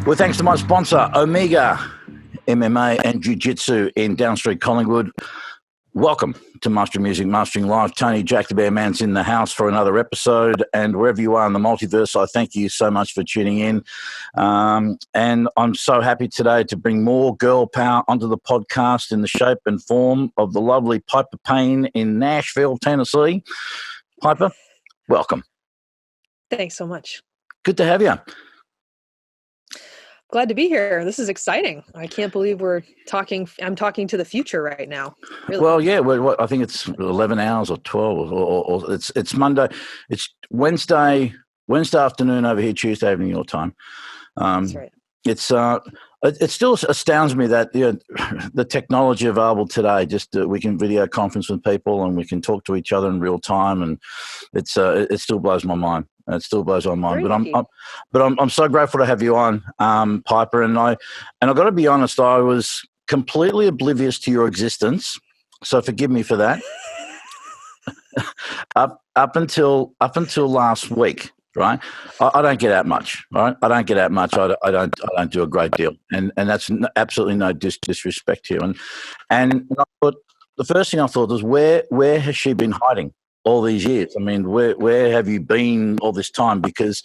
Well, thanks to my sponsor, Omega MMA and Jiu-Jitsu in Down Street, Collingwood. Welcome to Mastering Music, Mastering Life. Tony Jack the Bear Man's in the house for another episode, and wherever you are in the multiverse, I thank you so much for tuning in. And I'm so happy today to bring more girl power onto the podcast in the shape and form of the lovely Piper Payne in Nashville, Tennessee. Piper, welcome. Thanks so much. Good to have you. Glad to be here. This is exciting. I can't believe I'm talking to the future right now. Really. Well, yeah, I think it's 11 hours or 12 or it's Monday. It's Wednesday afternoon over here, Tuesday evening your time. That's right. It still astounds me that the technology available today, just we can video conference with people and we can talk to each other in real time, and it still blows my mind. It still blows my mind. I'm so grateful to have you on, Piper. And I've got to be honest, I was completely oblivious to your existence, so forgive me for that. up until last week. Right, I don't get out much. Right, I don't get out much. I don't do a great deal, and that's absolutely no disrespect here. And I thought, the first thing I thought was, where has she been hiding all these years? I mean, where have you been all this time? Because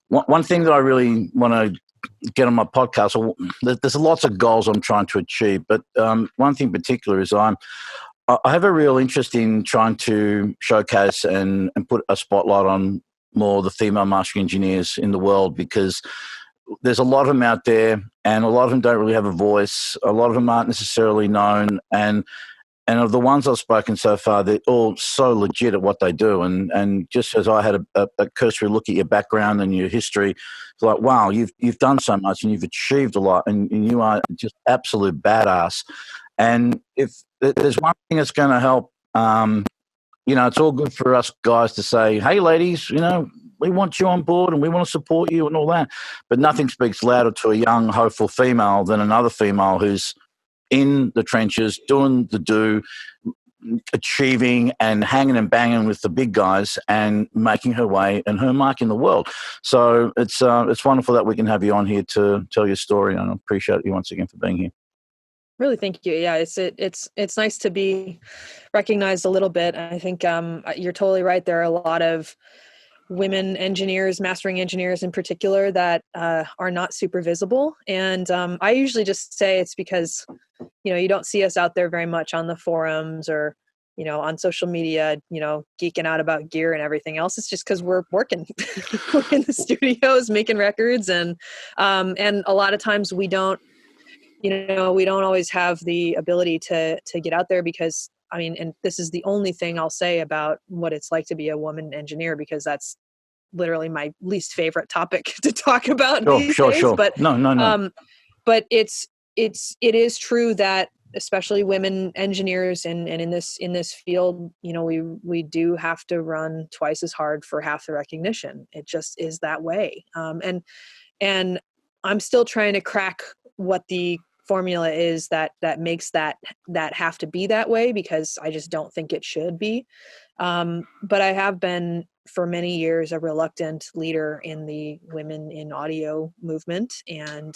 one thing that I really want to get on my podcast, there's lots of goals I'm trying to achieve, but one thing in particular is I have a real interest in trying to showcase and put a spotlight on more the female mastering engineers in the world, because there's a lot of them out there and a lot of them don't really have a voice. A lot of them aren't necessarily known. And of the ones I've spoken so far, they're all so legit at what they do. And just as I had a cursory look at your background and your history, it's like, wow, you've done so much and you've achieved a lot, and you are just absolute badass. And if there's one thing that's going to help, it's all good for us guys to say, hey, ladies, we want you on board and we want to support you and all that. But nothing speaks louder to a young, hopeful female than another female who's in the trenches, doing achieving and hanging and banging with the big guys and making her way and her mark in the world. So it's wonderful that we can have you on here to tell your story, and I appreciate you once again for being here. Really, thank you. Yeah, it's nice to be recognized a little bit. I think you're totally right. There are a lot of women engineers, mastering engineers in particular, that are not super visible. And I usually just say it's because, you don't see us out there very much on the forums or, on social media, geeking out about gear and everything else. It's just because we're working. We're in the studios making records, and a lot of times we don't always have the ability to get out there, because and this is the only thing I'll say about what it's like to be a woman engineer, because that's literally my least favorite topic to talk about these days. Sure. But no. But it is true that especially women engineers and in this field, we do have to run twice as hard for half the recognition. It just is that way. And I'm still trying to crack what the formula is that makes that have to be that way, because I just don't think it should be. But I have been for many years a reluctant leader in the women in audio movement, and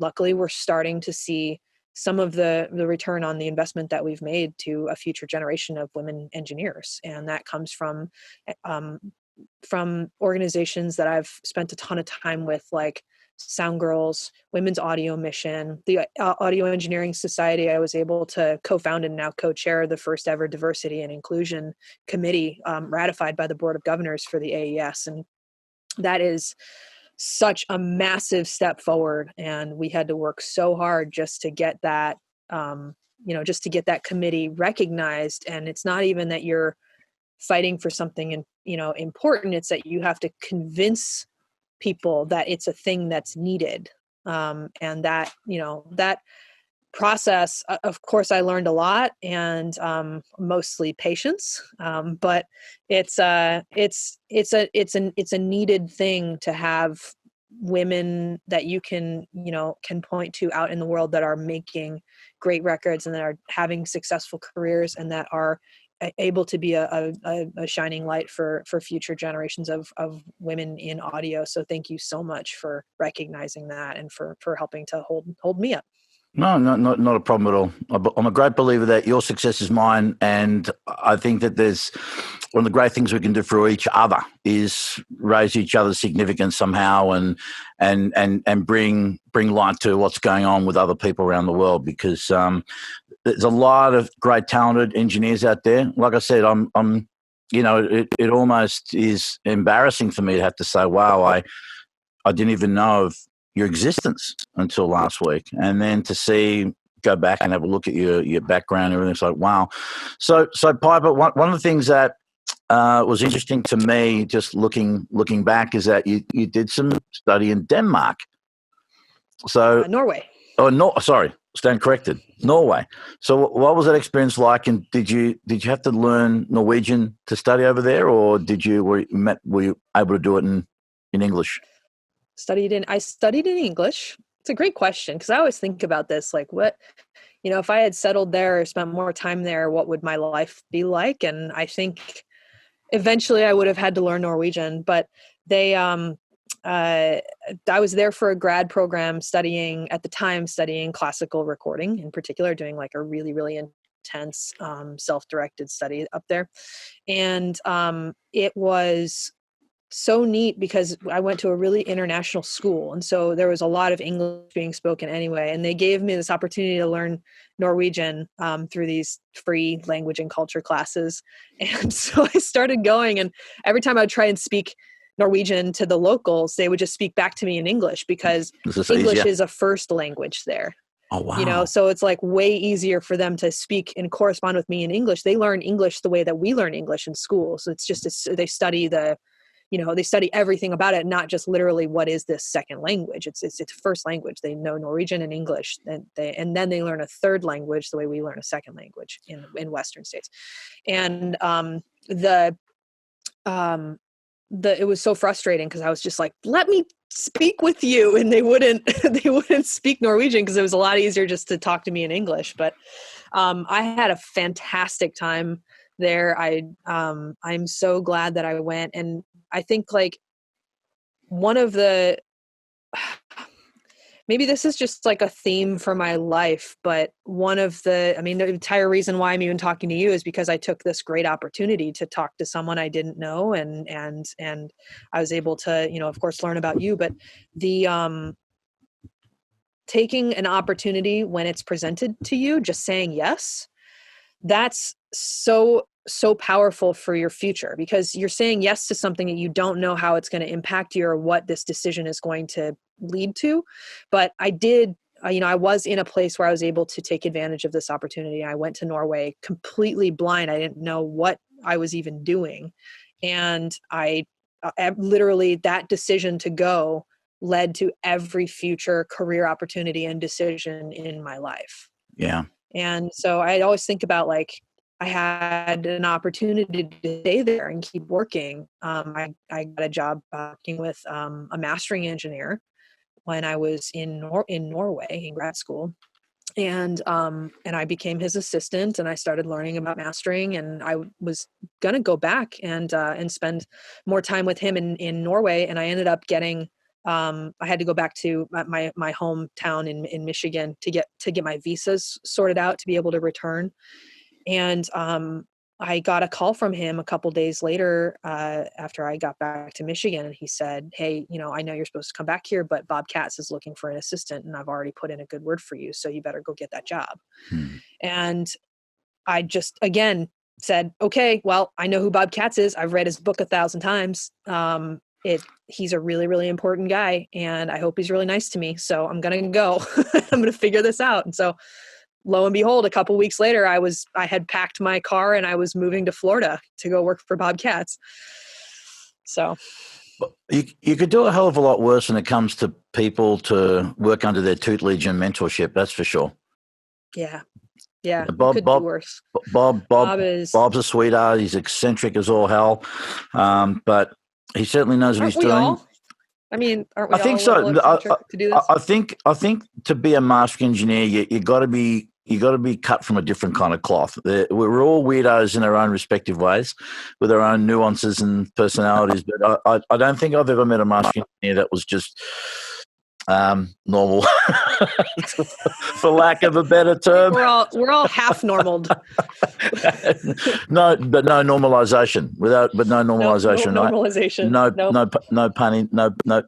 luckily we're starting to see some of the return on the investment that we've made to a future generation of women engineers, and that comes from organizations that I've spent a ton of time with, like Sound Girls, Women's Audio Mission, the Audio Engineering Society. I was able to co-found and now co-chair the first ever diversity and inclusion committee ratified by the Board of Governors for the AES. And that is such a massive step forward. And we had to work so hard just to get that, just to get that committee recognized. And it's not even that you're fighting for something, important. It's that you have to convince people that it's a thing that's needed. And that, that process, of course, I learned a lot, and mostly patience. But it's a needed thing to have women that you can point to out in the world that are making great records and that are having successful careers and that are able to be a shining light for future generations of women in audio. So thank you so much for recognizing that and for helping to hold me up. No, not a problem at all. I'm a great believer that your success is mine, and I think that there's one of the great things we can do for each other is raise each other's significance somehow, and bring light to what's going on with other people around the world, because there's a lot of great talented engineers out there. Like I said, I'm it almost is embarrassing for me to have to say, wow, I didn't even know of your existence until last week. And then to go back and have a look at your background and everything, it's like, wow. So Piper, one of the things that was interesting to me, just looking back, is that you did some study in Denmark. So Norway. Oh, no, sorry, stand corrected. Norway. So what was that experience like? And did you have to learn Norwegian to study over there, or were you able to do it in English? I studied in English. It's a great question, because I always think about this, like, what, if I had settled there or spent more time there, what would my life be like? And I think eventually I would have had to learn Norwegian, but I was there for a grad program studying classical recording in particular, doing like a really, really intense self-directed study up there. And it was so neat because I went to a really international school. And so there was a lot of English being spoken anyway. And they gave me this opportunity to learn Norwegian through these free language and culture classes. And so I started going, and every time I would try and speak Norwegian to the locals, they would just speak back to me in English, because English is a first language there. Oh, wow. So it's like way easier for them to speak and correspond with me in English. They learn English the way that we learn English in school. So it's just, they study they study everything about it, not just literally what is this second language. It's first language. They know Norwegian and English, and then they learn a third language the way we learn a second language in Western states. And it was so frustrating, because I was just like, let me speak with you, and they wouldn't speak Norwegian, because it was a lot easier just to talk to me in English. But I had a fantastic time there. I'm so glad that I went. And I think, like, one of the, maybe this is just like a theme for my life, but the entire reason why I'm even talking to you is because I took this great opportunity to talk to someone I didn't know. And I was able to, of course, learn about you, but the, taking an opportunity when it's presented to you, just saying yes, that's so powerful for your future, because you're saying yes to something that you don't know how it's going to impact you or what this decision is going to lead to. But I did, I was in a place where I was able to take advantage of this opportunity. I went to Norway completely blind. I didn't know what I was even doing. And I literally, that decision to go led to every future career opportunity and decision in my life. Yeah. And so I always think about, like, I had an opportunity to stay there and keep working. I got a job working with a mastering engineer when I was in Norway in grad school, and I became his assistant, and I started learning about mastering. And I was gonna go back and spend more time with him in Norway, and I ended up getting. I had to go back to my hometown in Michigan to get my visas sorted out to be able to return. And I got a call from him a couple days later after I got back to Michigan, and he said, "Hey, I know you're supposed to come back here, but Bob Katz is looking for an assistant, and I've already put in a good word for you, so you better go get that job." And I just, again, said, "Okay, well, I know who Bob Katz is. I've read his book 1,000 times. He's a really, really important guy, and I hope he's really nice to me. So I'm going to go. I'm going to figure this out." And so, lo and behold, a couple weeks later, I had packed my car and I was moving to Florida to go work for Bob Katz. So you could do a hell of a lot worse when it comes to people to work under their tutelage and mentorship. That's for sure. Yeah. Bob do worse. Bob's a sweetheart. He's eccentric as all hell, but he certainly knows what he's doing. All? I mean, aren't we I think all so. to do this? I think to be a master engineer, you got to be you got to be cut from a different kind of cloth. We're all weirdos in our own respective ways, with our own nuances and personalities. But I don't think I've ever met a mastering engineer that was just normal, for lack of a better term. We're all half normaled. No normalization. No normalization. No normalization.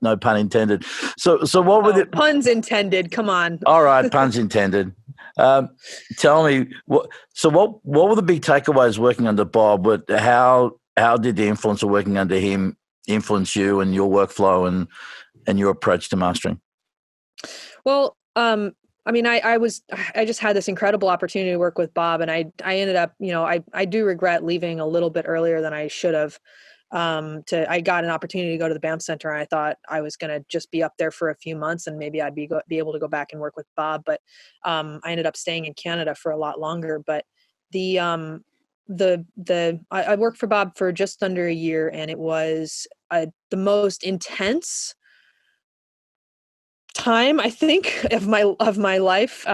No pun intended. So what were the puns intended? Come on. All right, puns intended. Tell me what were the big takeaways working under Bob? How did the influence of working under him influence you and your workflow and your approach to mastering? Well, I mean, I just had this incredible opportunity to work with Bob, and I ended up, I do regret leaving a little bit earlier than I should have. I got an opportunity to go to the BAM Center, and I thought I was going to just be up there for a few months, and maybe I'd be able to go back and work with Bob. But I ended up staying in Canada for a lot longer. But I worked for Bob for just under a year, and it was the most intense time, I think, of my life,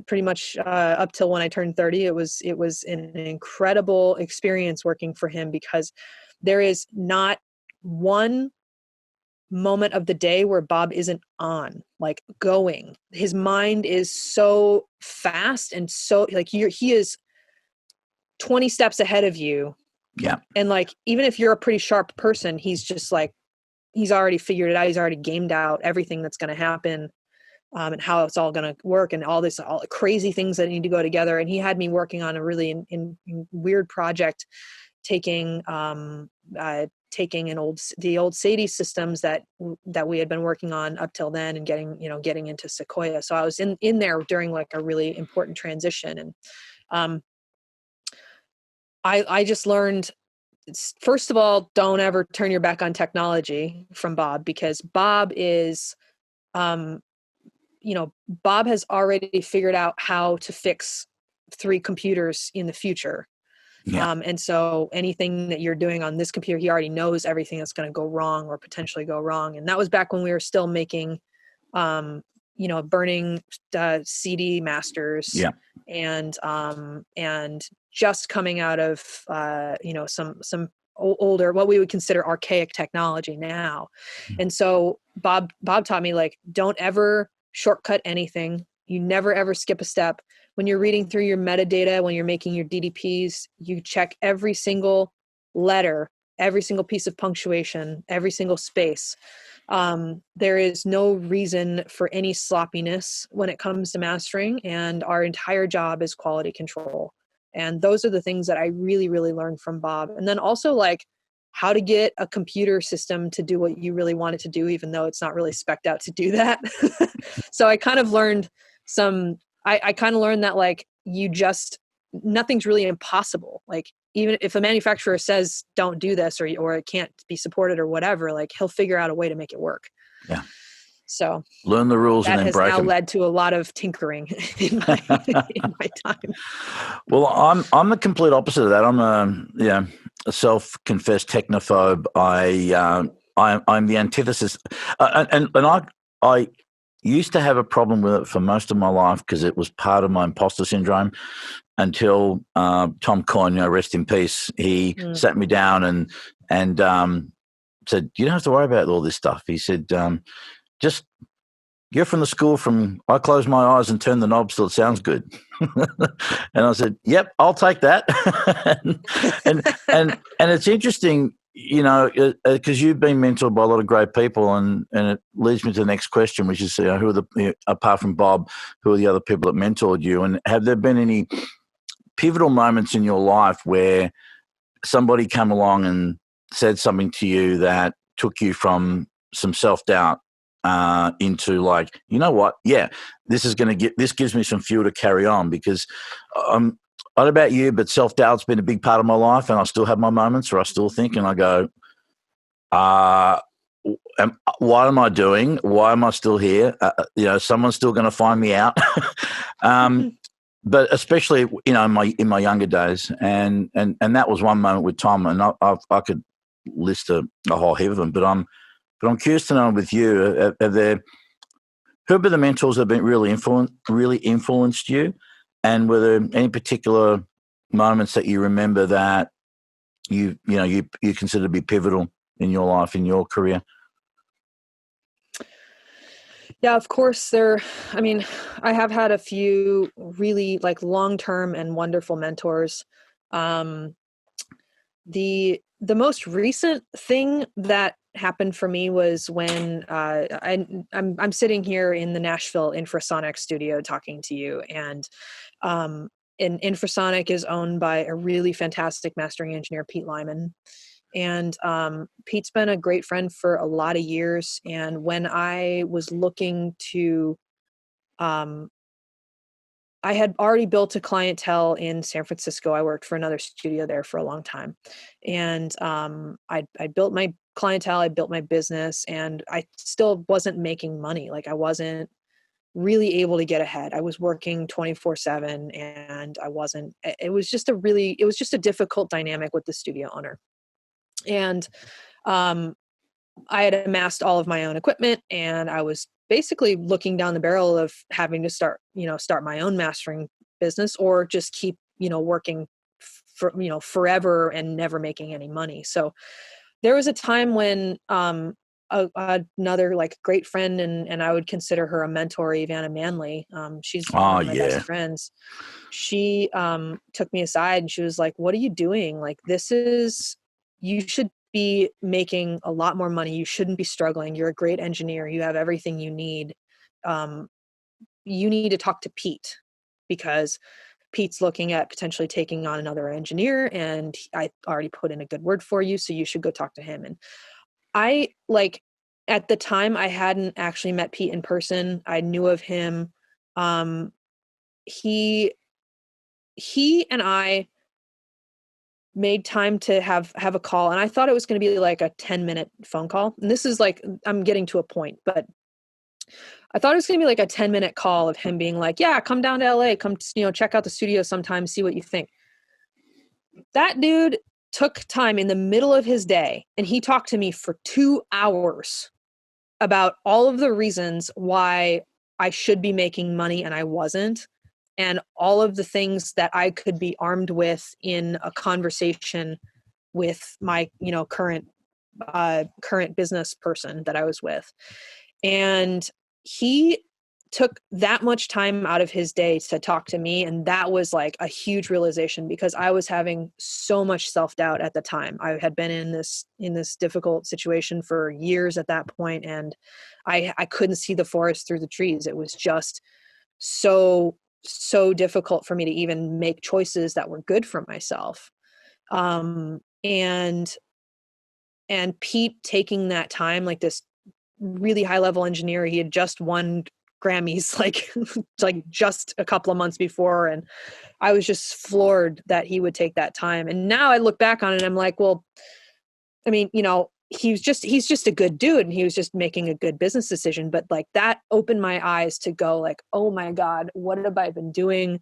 pretty much up till when I turned 30. It was an incredible experience working for him, because there is not one moment of the day where Bob isn't on, like, going. His mind is so fast, and so, like, he is 20 steps ahead of you. Yeah. And, like, even if you're a pretty sharp person, he's just like, he's already figured it out. He's already gamed out everything that's going to happen, and how it's all going to work, and all the crazy things that need to go together. And he had me working on a really in weird project, taking the old SADIE systems that we had been working on up till then, and getting into Sequoia. So I was in there during, like, a really important transition. And I just learned, first of all, don't ever turn your back on technology from Bob, because Bob is, Bob has already figured out how to fix 3 computers in the future. Yeah. And so anything that you're doing on this computer, he already knows everything that's going to go wrong or potentially go wrong. And that was back when we were still making, burning CD masters. Yeah. And just coming out of, some older, what we would consider archaic technology now. And so Bob taught me, like, don't ever shortcut anything. You never, ever skip a step. When you're reading through your metadata, when you're making your DDPs, you check every single letter, every single piece of punctuation, every single space. There is no reason for any sloppiness when it comes to mastering, and our entire job is quality control. And those are the things that I really, really learned from Bob. And then also, like, how to get a computer system to do what you really want it to do, even though it's not really spec'd out to do that. So I kind of learned I kind of learned that, like, nothing's really impossible. Like, even if a manufacturer says don't do this, or it can't be supported or whatever, like, he'll figure out a way to make it work. Yeah. So learn the rules and then break them. That has now led to a lot of tinkering in my time. Well, I'm the complete opposite of that. I'm a self-confessed technophobe. I'm the antithesis, and I used to have a problem with it for most of my life, because it was part of my imposter syndrome, until Tom Coyne, rest in peace, he sat me down and said, you don't have to worry about all this stuff. He said, just you're from the school I close my eyes and turn the knobs till it sounds good. And I said, yep, I'll take that. and it's interesting, because you've been mentored by a lot of great people, and it leads me to the next question, which is, apart from Bob, who are the other people that mentored you? And have there been any pivotal moments in your life where somebody came along and said something to you that took you from some self-doubt into, like, you know what? Yeah, this gives me some fuel to carry on, because I don't know about you, but self-doubt's been a big part of my life, and I still have my moments where I still think, and I go, what am I doing? Why am I still here? Someone's still going to find me out. But especially, in my younger days, and that was one moment with Tom, and I could list a whole heap of them, but I'm curious to know with you, who have been the mentors that have been really influenced you, And were there any particular moments that you remember that you consider to be pivotal in your life, in your career? Yeah, of course. I have had a few really like long-term and wonderful mentors. Um, the most recent thing that happened for me was when I'm sitting here in the Nashville Infrasonic studio talking to you, um, and Infrasonic is owned by a really fantastic mastering engineer, Pete Lyman. And Pete's been a great friend for a lot of years. And when I was looking to, um, I had already built a clientele in San Francisco. I worked for another studio there for a long time. And I built my clientele, I built my business, and I still wasn't making money. Like I wasn't really able to get ahead. I was working 24/7 and it was just a difficult dynamic with the studio owner. And um, I had amassed all of my own equipment and I was basically looking down the barrel of having to start my own mastering business or just keep, working for, forever and never making any money. So there was a time when another like great friend and I would consider her a mentor, Ivana Manley. She's Oh, one of my best yeah. friends. She took me aside and she was like, "What are you doing? Like you should be making a lot more money. You shouldn't be struggling. You're a great engineer. You have everything you need. Um, you need to talk to Pete because Pete's looking at potentially taking on another engineer and I already put in a good word for you. So you should go talk to him." And I like at the time I hadn't actually met Pete in person. I knew of him. Um, he and I made time to have a call, and I thought it was going to be like a 10-minute phone call. And this is like I'm getting to a point, but I thought it was going to be like a 10-minute call of him being like, "Yeah, come down to LA, come check out the studio sometime, see what you think." That dude took time in the middle of his day and he talked to me for 2 hours about all of the reasons why I should be making money and I wasn't, and all of the things that I could be armed with in a conversation with my, current business person that I was with. And he took that much time out of his day to talk to me, and that was like a huge realization because I was having so much self-doubt at the time. I had been in this difficult situation for years at that point, and I couldn't see the forest through the trees. It was just so difficult for me to even make choices that were good for myself. And Pete taking that time, like this really high level engineer, he had just won Grammys like like just a couple of months before, and I was just floored that he would take that time. And now I look back on it and I'm like, well, I mean, he's just a good dude and he was just making a good business decision, but like that opened my eyes to go like, oh my God, what have I been doing?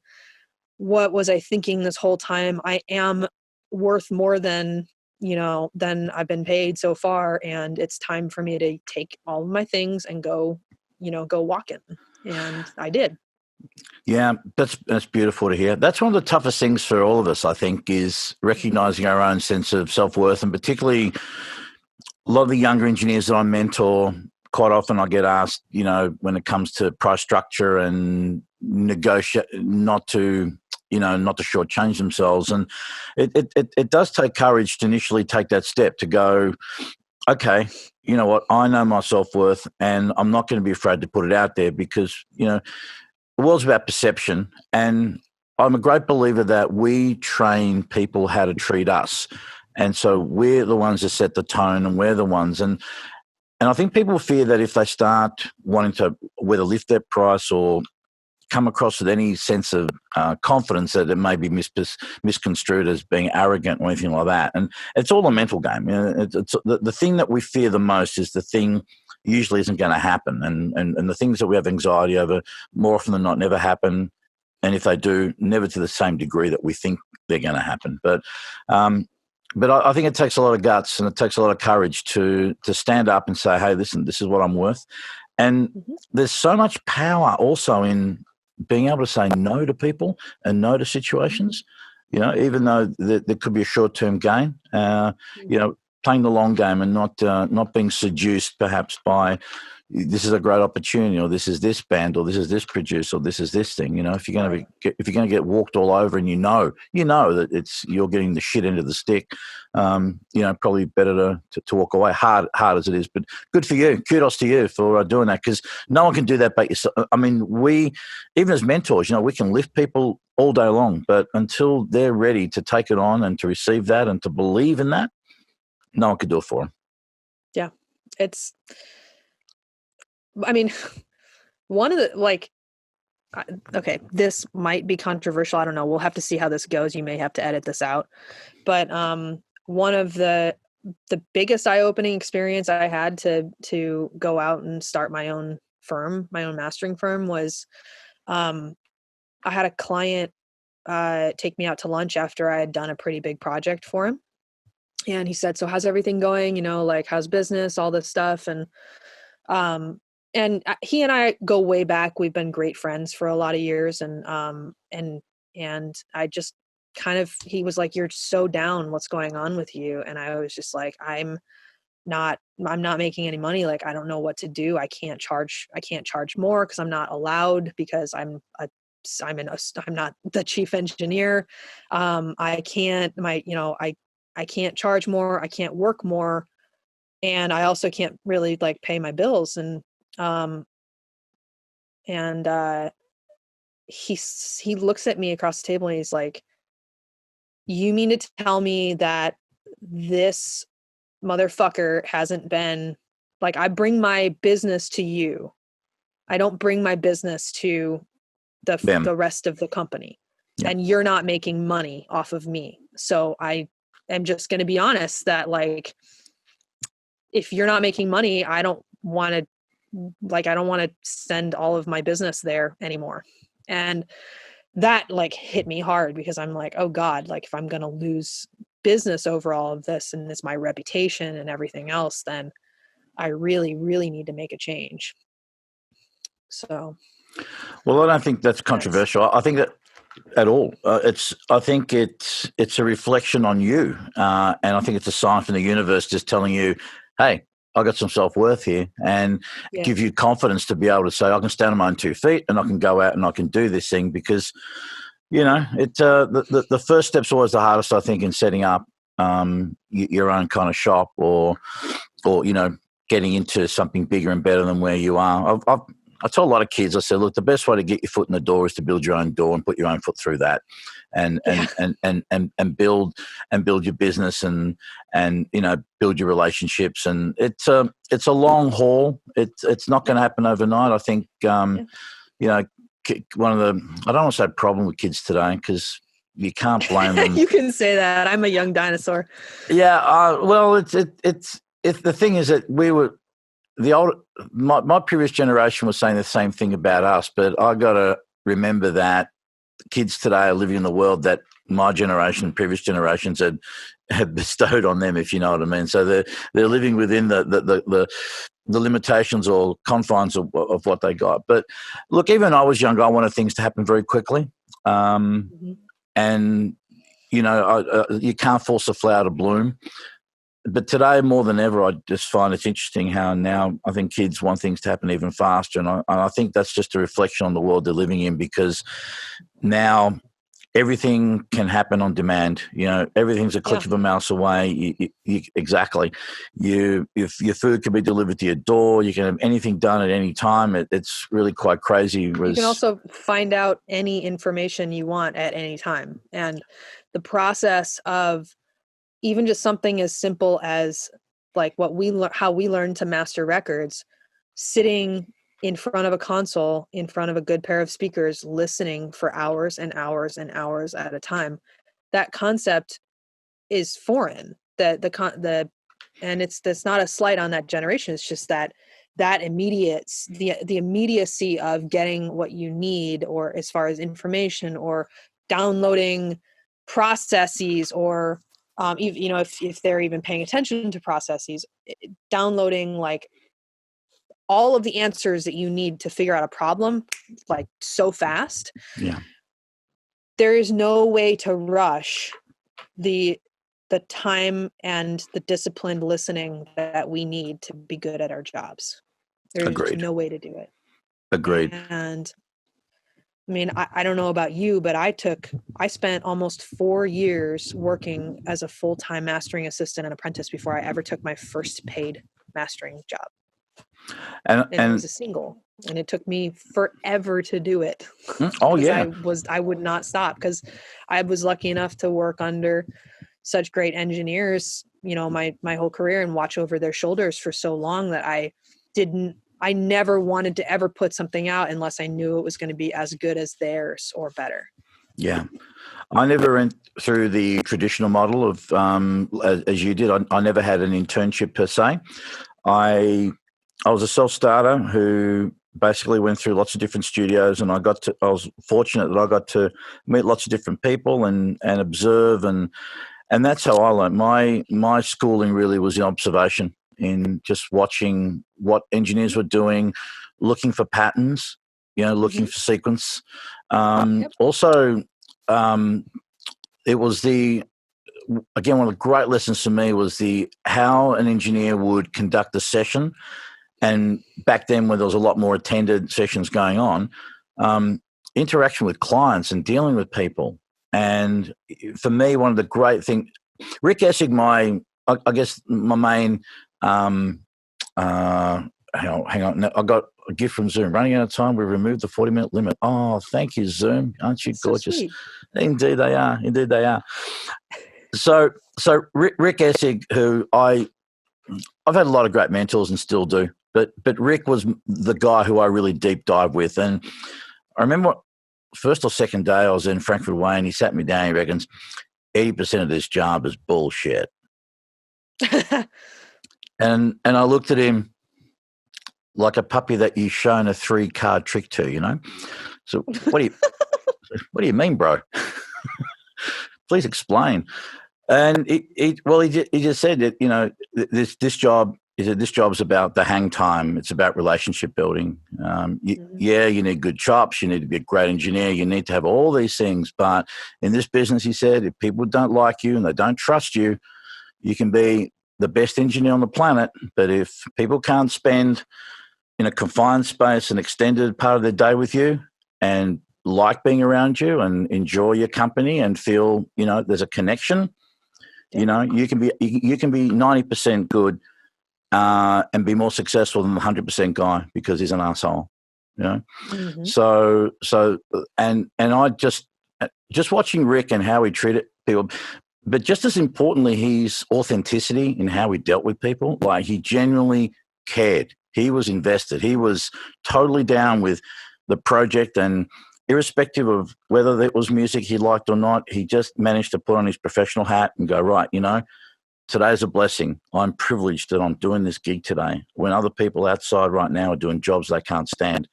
What was I thinking this whole time? I am worth more than I've been paid so far. And it's time for me to take all of my things and go walking. And I did. Yeah, that's beautiful to hear. That's one of the toughest things for all of us, I think, is recognizing our own sense of self-worth, and particularly a lot of the younger engineers that I mentor, quite often I get asked, when it comes to price structure and negotiate, not to shortchange themselves. And it does take courage to initially take that step to go, okay, you know what, I know my self-worth and I'm not going to be afraid to put it out there because, the world's about perception. And I'm a great believer that we train people how to treat us. And so we're the ones that set the tone and we're the ones. And I think people fear that if they start wanting to whether lift their price or come across with any sense of confidence, that it may be misconstrued as being arrogant or anything like that. And it's all a mental game. It's the thing that we fear the most is the thing usually isn't going to happen. And the things that we have anxiety over more often than not never happen. And if they do, never to the same degree that we think they're going to happen. But I think it takes a lot of guts and it takes a lot of courage to stand up and say, hey, listen, this is what I'm worth. And there's so much power also in being able to say no to people and no to situations, even though there could be a short-term gain, playing the long game and not being seduced perhaps by, this is a great opportunity, or this is this band, or this is this producer, or this is this thing. If you're going to get walked all over, and you know that you're getting the shit into the stick, probably better to walk away. Hard as it is, but good for you. Kudos to you for doing that, because no one can do that but yourself. I mean, we, even as mentors, we can lift people all day long, but until they're ready to take it on and to receive that and to believe in that, no one can do it for them. Yeah, I mean, one of the, okay, this might be controversial. I don't know. We'll have to see how this goes. You may have to edit this out. But one of the biggest eye-opening experience I had to go out and start my own mastering firm was, I had a client take me out to lunch after I had done a pretty big project for him. And he said, "So how's everything going? How's business, all this stuff?" And he and I go way back. We've been great friends for a lot of years. And I just he was like, "You're so down. What's going on with you?" And I was just like, I'm not making any money. Like, I don't know what to do. I can't charge more because I'm not allowed, because I'm not the chief engineer. I can't, I can't charge more. I can't work more. And I also can't really pay my bills. And he looks at me across the table and he's like, "You mean to tell me that this motherfucker hasn't been I bring my business to you. I don't bring my business to the rest of the company. Yeah. And you're not making money off of me. So I am just going to be honest that if you're not making money, I don't want to send all of my business there anymore." And that hit me hard, because I'm like, oh God, if I'm going to lose business over all of this, and it's my reputation and everything else, then I really, really need to make a change. So. Well, I don't think that's controversial. I think that at all. I think it's a reflection on you, and I think it's a sign from the universe just telling you, "Hey, I got some self-worth here," and give you confidence to be able to say, "I can stand on my own 2 feet, and I can go out and I can do this thing." Because the first step's always the hardest, I think, in setting up your own kind of shop, or getting into something bigger and better than where you are. I tell a lot of kids, I said, look, the best way to get your foot in the door is to build your own door and put your own foot through that, and build your business and build your relationships. And it's a long haul. It's not going to happen overnight. I think one of the, I don't want to say problem with kids today, because you can't blame them. You can say that. I'm a young dinosaur. Yeah. Well, it's the thing is that we were, my previous generation was saying the same thing about us, but I got to remember that kids today are living in the world that my generation and previous generations had bestowed on them, if you know what I mean. So they're living within the limitations or confines of what they got. But look, even when I was younger, I wanted things to happen very quickly, and you can't force a flower to bloom. But today, more than ever, I just find it's interesting how now I think kids want things to happen even faster. And I think that's just a reflection on the world they're living in, because now everything can happen on demand. Everything's a click of a mouse away. Exactly. Your food can be delivered to your door. You can have anything done at any time. It's really quite crazy. You can also find out any information you want at any time. And the process of even just something as simple as how we learned to master records, sitting in front of a console, in front of a good pair of speakers, listening for hours and hours and hours at a time. That concept is foreign. And that's not a slight on that generation. It's just that the immediacy of getting what you need, or as far as information, or downloading processes, or if they're even paying attention to processes, downloading all of the answers that you need to figure out a problem like so fast. Yeah. There is no way to rush the time and the disciplined listening that we need to be good at our jobs. There's Agreed. no way to do it. Agreed. And I mean, I don't know about you, but I spent almost 4 years working as a full-time mastering assistant and apprentice before I ever took my first paid mastering job. And it was a single, and it took me forever to do it. Oh yeah. I would not stop because I was lucky enough to work under such great engineers, my whole career, and watch over their shoulders for so long that I never wanted to ever put something out unless I knew it was going to be as good as theirs or better. Yeah. I never went through the traditional model of, as you did. I never had an internship per se. I was a self-starter who basically went through lots of different studios, and I was fortunate that I got to meet lots of different people and observe, and that's how I learned. My schooling really was in observation, in just watching what engineers were doing, looking for patterns, looking for sequence. Also, it was again, one of the great lessons for me was how an engineer would conduct a session. And back then, when there was a lot more attended sessions going on, interaction with clients and dealing with people. And for me, one of the great things, Rick Essig, I guess my main, hang on, no, I got a gift from Zoom. Running out of time, we removed the 40-minute limit. Oh, thank you, Zoom. Aren't you gorgeous? So Indeed they are. Indeed they are. So Rick Essig, who I've had a lot of great mentors and still do, but Rick was the guy who I really deep dive with. And I remember first or second day I was in Frankfurt Wayne, he sat me down, he reckons 80% of this job is bullshit. and I looked at him like a puppy that you've shown a 3-card trick to, So what do you mean, bro? Please explain. And he just said that, this job is about the hang time. It's about relationship building. Yeah, you need good chops. You need to be a great engineer. You need to have all these things. But in this business, he said, if people don't like you and they don't trust you, you can be the best engineer on the planet. But if people can't spend in a confined space an extended part of their day with you and like being around you and enjoy your company and feel, there's a connection, you can be 90% good and be more successful than the 100% guy because he's an asshole, Mm-hmm. So and I just watching Rick and how he treated people, but just as importantly, his authenticity in how he dealt with people. Like, he genuinely cared. He was invested. He was totally down with the project, and irrespective of whether it was music he liked or not, he just managed to put on his professional hat and go, right, today's a blessing. I'm privileged that I'm doing this gig today when other people outside right now are doing jobs they can't stand.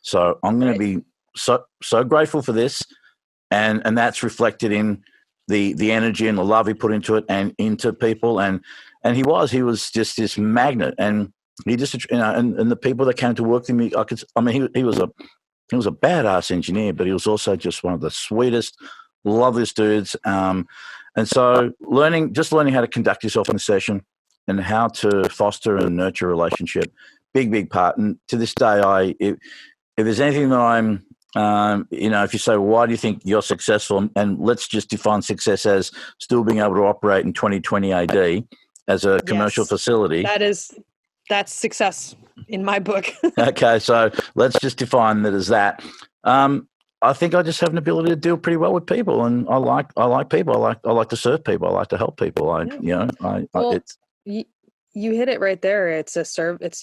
So I'm going to be so grateful for this. And that's reflected in the energy and the love he put into it and into people. And he was just this magnet. And he just, and the people that came to work with me, he was a badass engineer, but he was also just one of the sweetest, loveliest dudes. And so learning how to conduct yourself in a session and how to foster and nurture a relationship, big part. And to this day, if there's anything that I'm, if you say, well, why do you think you're successful? And let's just define success as still being able to operate in 2020 AD as a commercial facility. That's success in my book. Okay, so let's just define that as that. I think I just have an ability to deal pretty well with people, and I like people. I like to serve people. I like to help people. You hit it right there.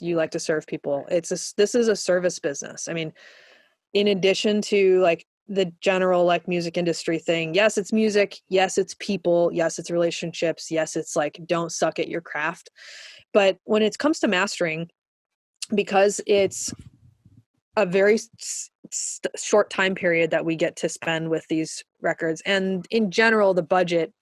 You like to serve people. This is a service business. I mean, in addition to like the general like music industry thing, yes, it's music. Yes, it's people. Yes, it's relationships. Yes, it's like, don't suck at your craft. But when it comes to mastering, because it's a very short time period that we get to spend with these records, and in general, the budget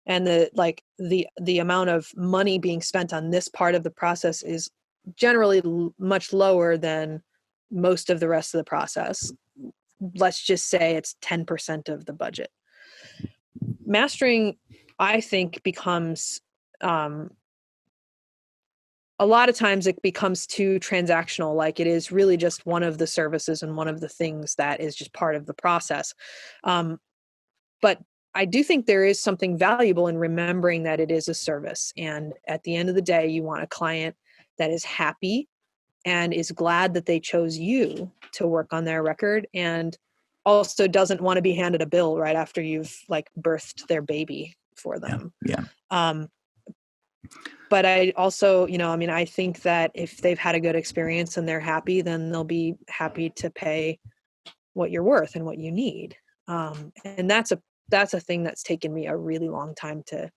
and the amount of money being spent on this part of the process is generally much lower than most of the rest of the process. Let's just say it's 10% of the budget. Mastering, I think, becomes a lot of times it becomes too transactional. Like, it is really just one of the services and one of the things that is just part of the process. But I do think there is something valuable in remembering that it is a service. And at the end of the day, you want a client that is happy and is glad that they chose you to work on their record, and also doesn't want to be handed a bill right after you've like birthed their baby for them. Yeah. But I also, I think that if they've had a good experience and they're happy, then they'll be happy to pay what you're worth and what you need. And that's a thing that's taken me a really long time to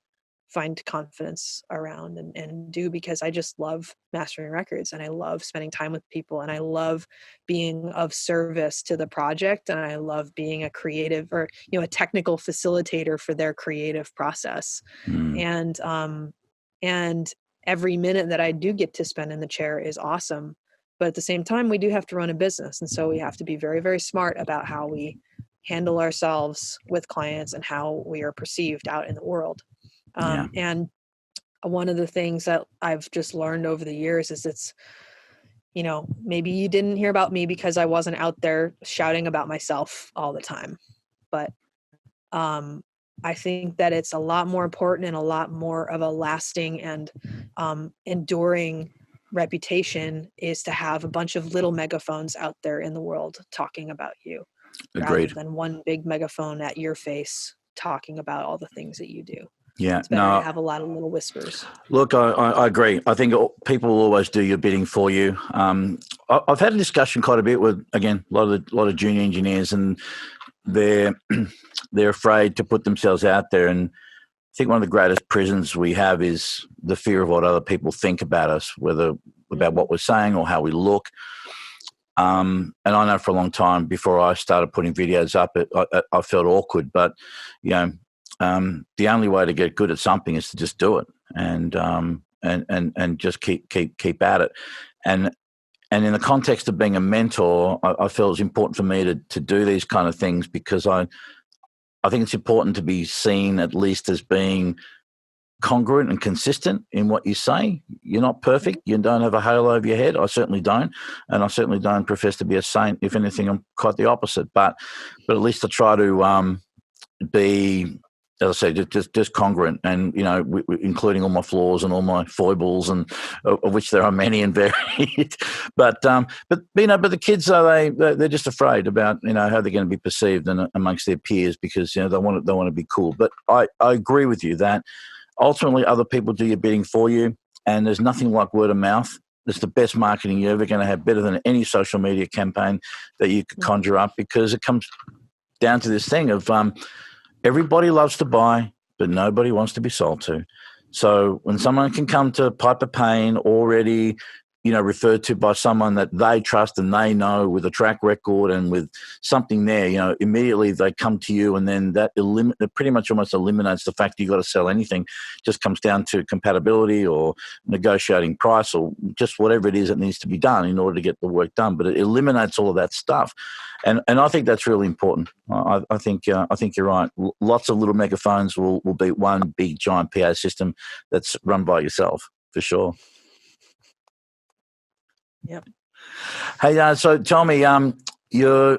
find confidence around and do, because I just love mastering records and I love spending time with people and I love being of service to the project, and I love being a creative or, a technical facilitator for their creative process. And every minute that I do get to spend in the chair is awesome. But at the same time, we do have to run a business. And so we have to be very, very smart about how we handle ourselves with clients and how we are perceived out in the world. And one of the things that I've just learned over the years is it's, maybe you didn't hear about me because I wasn't out there shouting about myself all the time. But I think that it's a lot more important and a lot more of a lasting and enduring reputation is to have a bunch of little megaphones out there in the world talking about you. Agreed. Rather than one big megaphone at your face talking about all the things that you do. Yeah, It's better to have a lot of little whispers. Look, I agree. I think people will always do your bidding for you. I've had a discussion quite a bit with, again, a lot of junior engineers, and they're afraid to put themselves out there. And I think one of the greatest prisons we have is the fear of what other people think about us, whether about what we're saying or how we look. And I know for a long time before I started putting videos up, I felt awkward, but the only way to get good at something is to just do it and just keep at it. And in the context of being a mentor, I felt it was important for me to do these kind of things, because I think it's important to be seen at least as being congruent and consistent in what you say. You're not perfect. You don't have a halo over your head. I certainly don't. And I certainly don't profess to be a saint. If anything, I'm quite the opposite. But at least I try to be, as I say, just congruent, and including all my flaws and all my foibles, and of which there are many and varied. But the kids they're just afraid about how they're going to be perceived amongst their peers, because they want to be cool. But I agree with you that ultimately other people do your bidding for you, and there's nothing like word of mouth. It's the best marketing you're ever going to have, better than any social media campaign that you could conjure up, because it comes down to this thing of everybody loves to buy, but nobody wants to be sold to. So when someone can come to Piper Payne already, referred to by someone that they trust and they know, with a track record and with something there, immediately they come to you, and then that pretty much almost eliminates the fact you got to sell anything. Just comes down to compatibility or negotiating price or just whatever it is that needs to be done in order to get the work done. But it eliminates all of that stuff, and I think that's really important. I think you're right. Lots of little megaphones will beat one big giant PA system that's run by yourself, for sure. Yep. Hey, so tell me, let me tell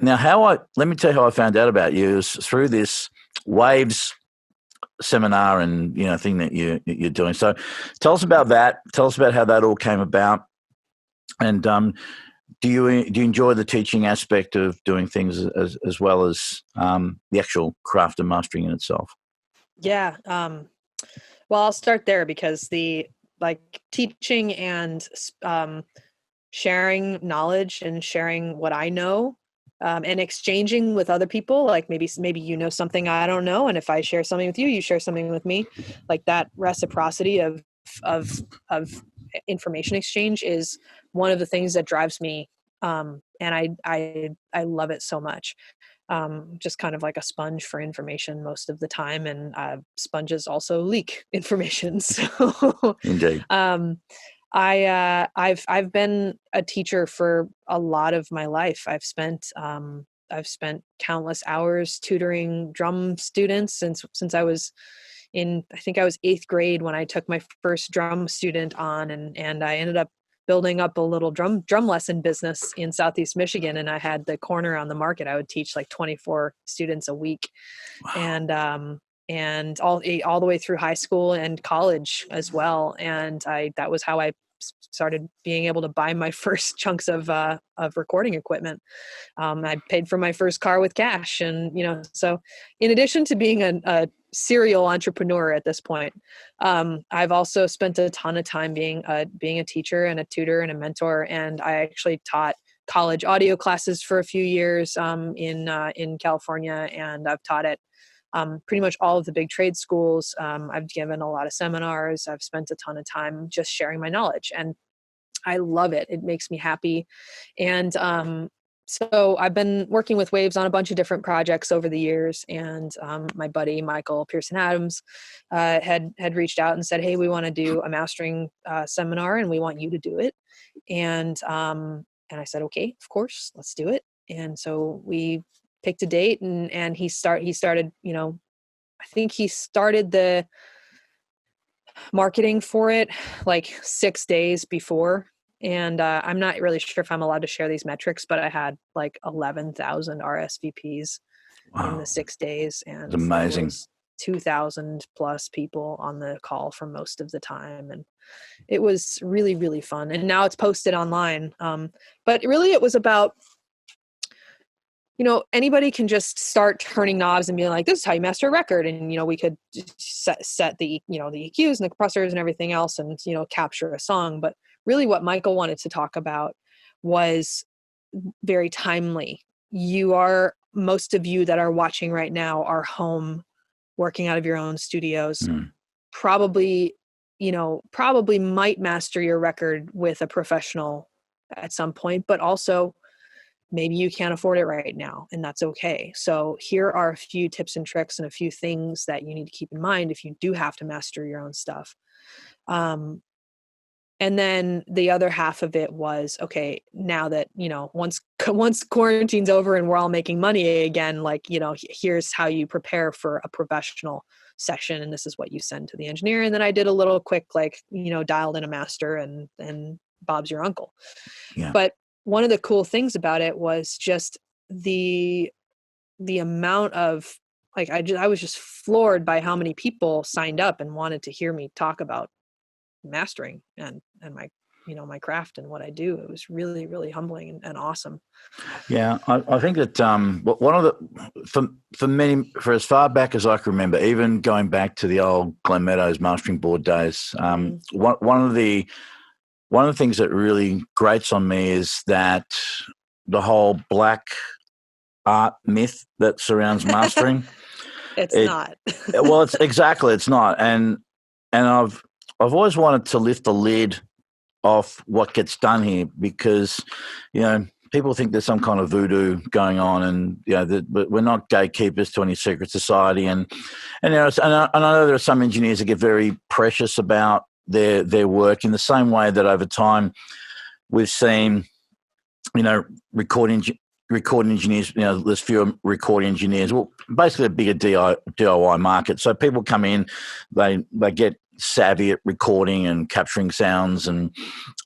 you how I found out about you is through this Waves seminar and thing that you're doing. So tell us about that. Tell us about how that all came about, and do you enjoy the teaching aspect of doing things as well as the actual craft and mastering in itself? Yeah. Well, I'll start there, because the teaching and sharing knowledge and sharing what I know, and exchanging with other people, like maybe something I don't know, and if I share something with you, you share something with me, like that reciprocity of information exchange is one of the things that drives me, and I love it so much. Just kind of like a sponge for information most of the time, and sponges also leak information. So Indeed. I've been a teacher for a lot of my life. I've spent countless hours tutoring drum students since I was I think I was 8th grade when I took my first drum student on, and I ended up building up a little drum lesson business in Southeast Michigan. And I had the corner on the market. I would teach like 24 students a week. Wow. And all the way through high school and college as well. And that was how I started being able to buy my first chunks of recording equipment. I paid for my first car with cash, and so in addition to being a serial entrepreneur at this point, I've also spent a ton of time being a teacher and a tutor and a mentor. And I actually taught college audio classes for a few years in California, and I've taught at pretty much all of the big trade schools. I've given a lot of seminars. I've spent a ton of time just sharing my knowledge, and I love it. It makes me happy. And so I've been working with Waves on a bunch of different projects over the years. And my buddy, Michael Pearson Adams, had reached out and said, "Hey, we want to do a mastering seminar, and we want you to do it." And I said, "Okay, of course, let's do it." And so we picked a date, and he started, I think he started the marketing for it like 6 days before. And I'm not really sure if I'm allowed to share these metrics, but I had like 11,000 RSVPs in the 6 days, and It's amazing. there was 2,000 plus people on the call for most of the time. And it was really, really fun. And now it's posted online. But really it was about, anybody can just start turning knobs and being like, "This is how you master a record." And, we could set the, the EQs and the compressors and everything else, and, capture a song. But really what Michael wanted to talk about was very timely. Most of you that are watching right now are home working out of your own studios, probably might master your record with a professional at some point, but also maybe you can't afford it right now, and that's okay. So here are a few tips and tricks and a few things that you need to keep in mind if you do have to master your own stuff. And then the other half of it was, okay, now that, once quarantine's over and we're all making money again, like, here's how you prepare for a professional session. And this is what you send to the engineer. And then I did a little quick, dialed in a master, and Bob's your uncle. Yeah. But one of the cool things about it was just the amount of, I was just floored by how many people signed up and wanted to hear me talk about mastering and my, my craft and what I do. It was really, really humbling and awesome. Yeah, I think that one of the for as far back as I can remember, even going back to the old Glen Meadows mastering board days, one of the things that really grates on me is that the whole black art myth that surrounds mastering. It's not. Well, it's not, and I've always wanted to lift the lid off what gets done here, because people think there's some kind of voodoo going on, and but we're not gatekeepers to any secret society, and I know there are some engineers that get very precious about their work, in the same way that over time we've seen recording engineers, there's fewer recording engineers. Well, basically a bigger DIY market. So people come in, they get savvy at recording and capturing sounds, and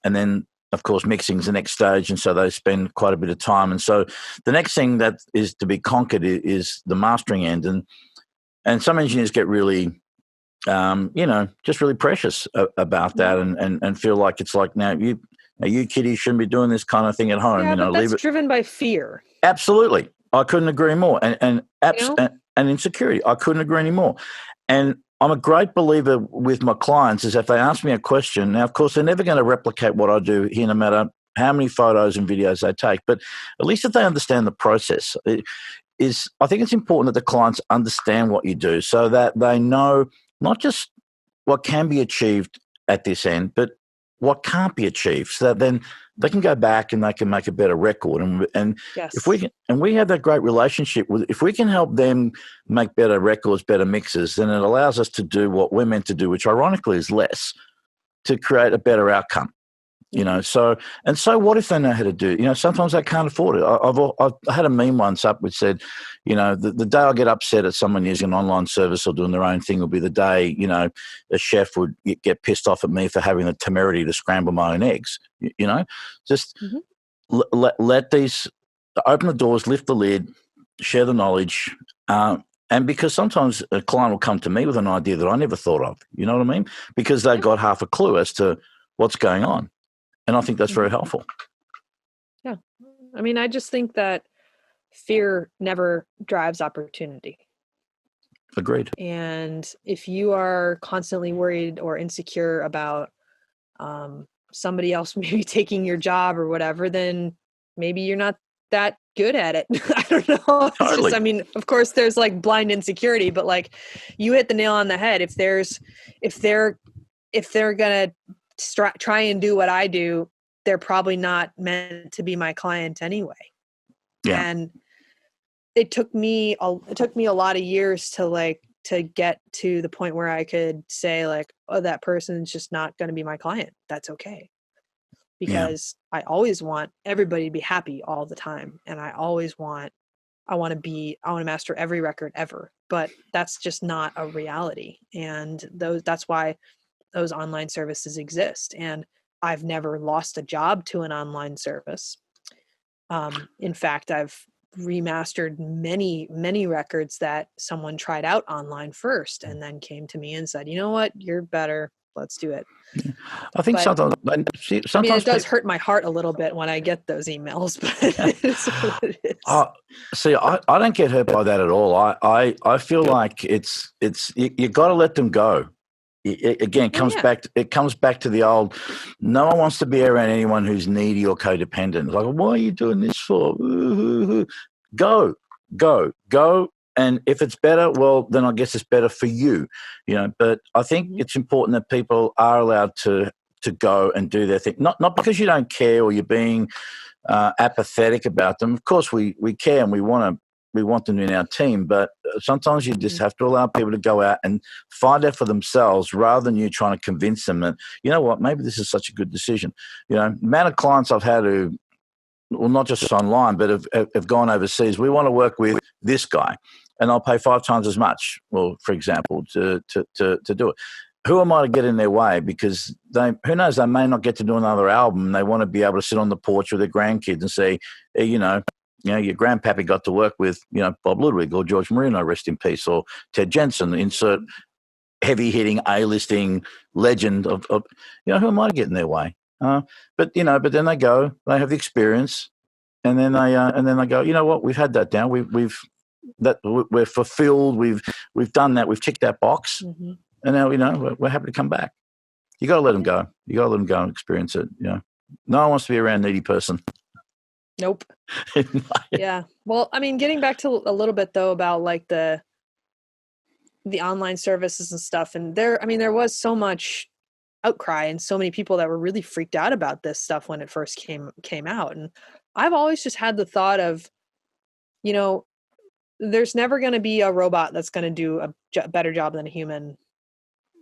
then of course mixing is the next stage, and so they spend quite a bit of time. And so the next thing that is to be conquered is the mastering end, and some engineers get really just really precious about that, and feel like it's like, now you kiddies shouldn't be doing this kind of thing at home. Yeah, but that's driven by fear. Absolutely. I couldn't agree more. And insecurity. I couldn't agree anymore. And I'm a great believer with my clients is if they ask me a question, now, of course, they're never going to replicate what I do here, no matter how many photos and videos they take. But at least if they understand the process, I think it's important that the clients understand what you do, so that they know not just what can be achieved at this end, but what can't be achieved, so that then they can go back and they can make a better record. And yes. If we have that great relationship if we can help them make better records, better mixes, then it allows us to do what we're meant to do, which ironically is less, to create a better outcome. You know, so what if they know how to do it? You know, sometimes they can't afford it. I had a meme once up which said, you know, the day I get upset at someone using an online service or doing their own thing will be the day, you know, a chef would get pissed off at me for having the temerity to scramble my own eggs. You know, just let these open the doors, lift the lid, share the knowledge. And because sometimes a client will come to me with an idea that I never thought of, you know what I mean? Because they've got half a clue as to what's going on. And I think that's very helpful. Yeah. I mean, I just think that fear never drives opportunity. Agreed. And if you are constantly worried or insecure about somebody else maybe taking your job or whatever, then maybe you're not that good at it. I don't know. It's Totally. just, I mean, of course there's like blind insecurity, but like you hit the nail on the head. If they're going to try and do what I do, they're probably not meant to be my client anyway. Yeah. And it took me a lot of years to get to the point where I could say like, oh, that person's just not going to be my client. That's okay. Because I always want everybody to be happy all the time. And I want to master every record ever, but that's just not a reality. And that's why those online services exist. And I've never lost a job to an online service. In fact, I've remastered many records that someone tried out online first and then came to me and said, you know what, you're better. Let's do it. Yeah. I think sometimes it does hurt my heart a little bit when I get those emails, but it's what it is. See, I don't get hurt by that at all. I feel like it's you got to let them go. It comes back to the old. No one wants to be around anyone who's needy or codependent. It's like, why are you doing this for? Go. And if it's better, well, then I guess it's better for you, you know. But I think it's important that people are allowed to go and do their thing. Not because you don't care or you're being apathetic about them. Of course, we care and we want them in our team. But sometimes you just have to allow people to go out and find out for themselves rather than you trying to convince them that, you know what, maybe this is such a good decision. You know, the amount of clients I've had who, well, not just online, but have gone overseas. We want to work with this guy. And I'll pay 5 times as much, well, for example, to do it. Who am I to get in their way? Because who knows, they may not get to do another album. They want to be able to sit on the porch with their grandkids and say, hey, you know, your grandpappy got to work with, you know, Bob Ludwig or George Marino, rest in peace, or Ted Jensen, insert heavy-hitting A-listing legend of, you know, who am I to get in their way? But then they go, they have the experience, and then they go, you know what, we've had that down. We're fulfilled. We've done that. We've ticked that box, and now we're happy to come back. You got to let them go. You got to let them go and experience it. You know, no one wants to be around a needy person. Nope. Yeah. Well, I mean, getting back to a little bit though about like the online services and stuff, and there was so much outcry and so many people that were really freaked out about this stuff when it first came out. And I've always just had the thought of, you know, there's never going to be a robot that's going to do a better job than a human.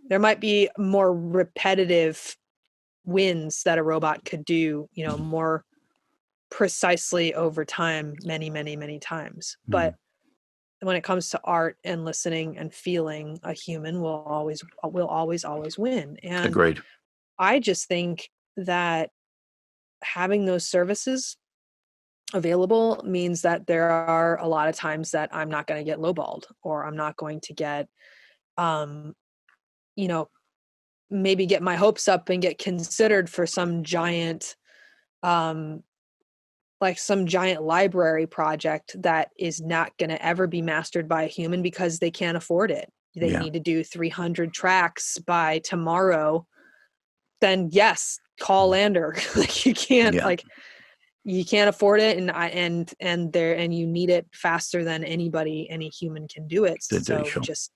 There might be more repetitive wins that a robot could do, you know, more precisely over time, many, many, many times. But when it comes to art and listening and feeling, a human will always win. And agreed. I just think that having those services available means that there are a lot of times that I'm not going to get lowballed, or I'm not going to get, you know, maybe get my hopes up and get considered for some giant, like some giant library project that is not going to ever be mastered by a human because they can't afford it. They need to do 300 tracks by tomorrow. Then yes, call Lander. Like you can't you can't afford it, and you need it faster than any human can do it. So just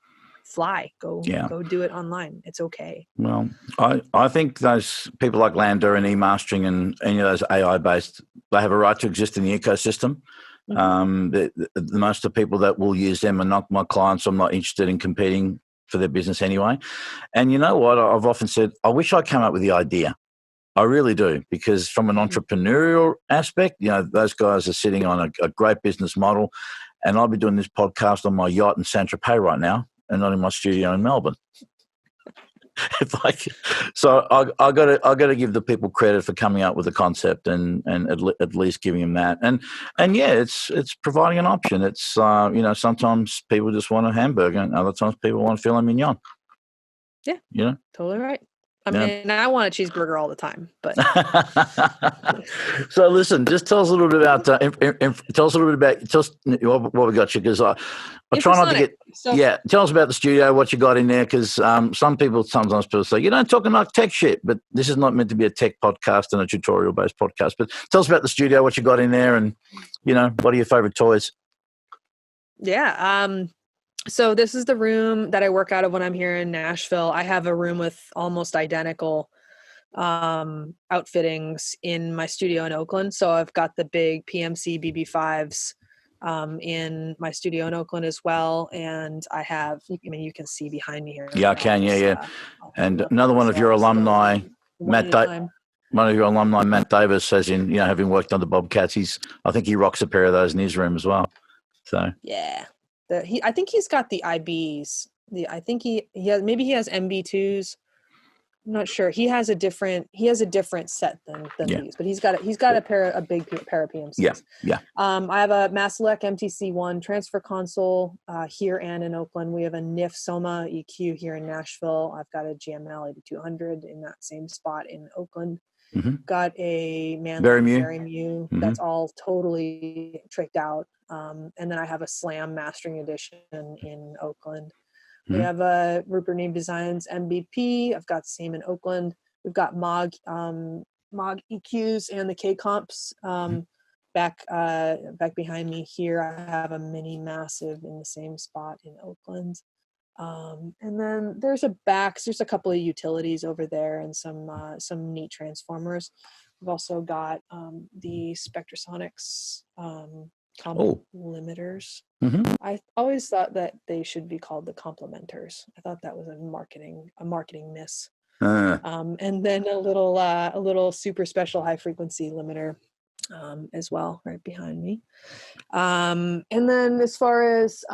fly, go do it online. It's okay. Well, I think those people like Lander and e-mastering and any of those AI-based, they have a right to exist in the ecosystem. The most of the people that will use them are not my clients. I'm not interested in competing for their business anyway. And you know what? I've often said, I wish I'd come up with the idea. I really do, because from an entrepreneurial aspect, those guys are sitting on a great business model, and I'll be doing this podcast on my yacht in Saint-Tropez right now, and not in my studio in Melbourne. So I got to give the people credit for coming up with a concept and at least giving them that, and yeah, it's providing an option. It's sometimes people just want a hamburger, and other times people want filet mignon. Yeah, totally right. I mean, I want a cheeseburger all the time, but. So listen, just tell us a little bit about what we got you, because I try not to get. Tell us about the studio, what you got in there, because sometimes people say, talking like tech shit, but this is not meant to be a tech podcast and a tutorial based podcast. But tell us about the studio, what you got in there, and what are your favorite toys? Yeah. So this is the room that I work out of when I'm here in Nashville. I have a room with almost identical outfittings in my studio in Oakland. So I've got the big PMC BB5s in my studio in Oakland as well. And I have, you can see behind me here. Yeah, I can. Yeah. And another one of your alumni, Matt Davis, says having worked on the Bobcats, I think he rocks a pair of those in his room as well. So yeah, I think he's got the IBs. I think he has, maybe he has MB2s. I'm not sure. He has a different set than these, but he's got a big pair of PMCs. Yeah. I have a Maslek MTC1 transfer console here and in Oakland. We have a NIF Soma EQ here in Nashville. I've got a GML 8200 in that same spot in Oakland. Mm-hmm. Got a Manley Very that's all totally tricked out. And then I have a Slam Mastering Edition in Oakland. We have a Rupert Neve Designs MVP. I've got the same in Oakland. We've got Mog EQs and the K comps back behind me here. I have a Mini Massive in the same spot in Oakland. And then there's a couple of utilities over there and some neat transformers. We've also got the Spectrasonics limiters. Mm-hmm. I always thought that they should be called the complementers. I thought that was a marketing miss. And then a little super special high frequency limiter as well, right behind me. And then as far as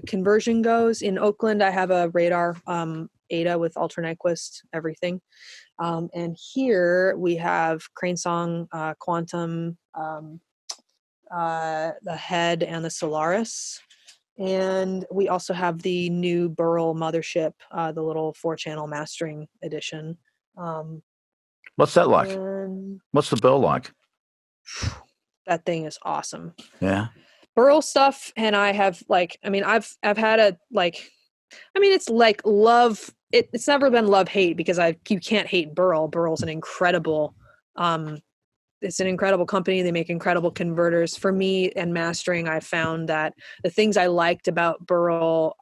conversion goes, in Oakland, I have a radar Ada with Ultra Nyquist everything. And here we have Cranesong Quantum, the Head, and the Solaris. And we also have the new Burl mothership, the little 4-channel mastering edition. What's that like? What's the Burl like? That thing is awesome. Yeah. Burl stuff, and I have I've had it's like love. It's never been love hate, because you can't hate Burl. Burl's an incredible it's an incredible company. They make incredible converters. For me and mastering, I found that the things I liked about Burl,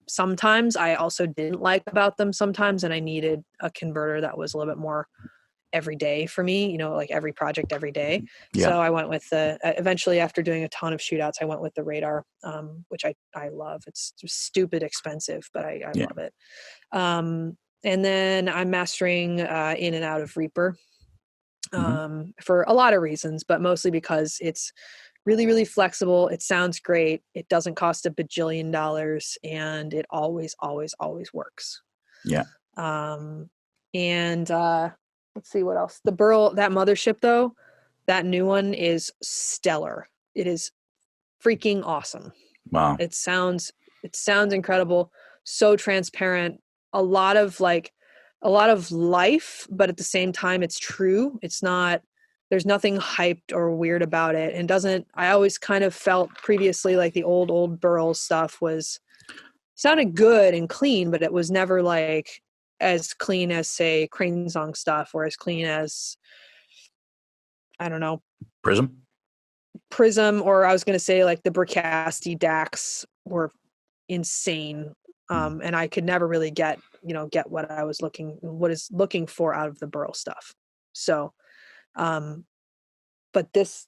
sometimes I also didn't like about them sometimes, and I needed a converter that was a little bit more every day for me, like every project every day. Yeah. So I went with eventually, after doing a ton of shootouts, I went with the radar, which I love. It's stupid expensive, but I love it. And then I'm mastering in and out of Reaper for a lot of reasons, but mostly because it's really, really flexible. It sounds great. It doesn't cost $1 bajillion, and it always, always, always works. Yeah. And let's see what else. The Burl, that mothership though, that new one is stellar. It is freaking awesome. Wow. It sounds incredible. So transparent. A lot of life, but at the same time, it's true. It's not, there's nothing hyped or weird about it. And I always kind of felt previously like the old Burl stuff sounded good and clean, but it was never like as clean as, say, Cranesong stuff, or as clean as, I don't know, Prism, or I was going to say like the Bricasti DACs were insane. And I could never really get what I was looking for out of the Burl stuff. So, but that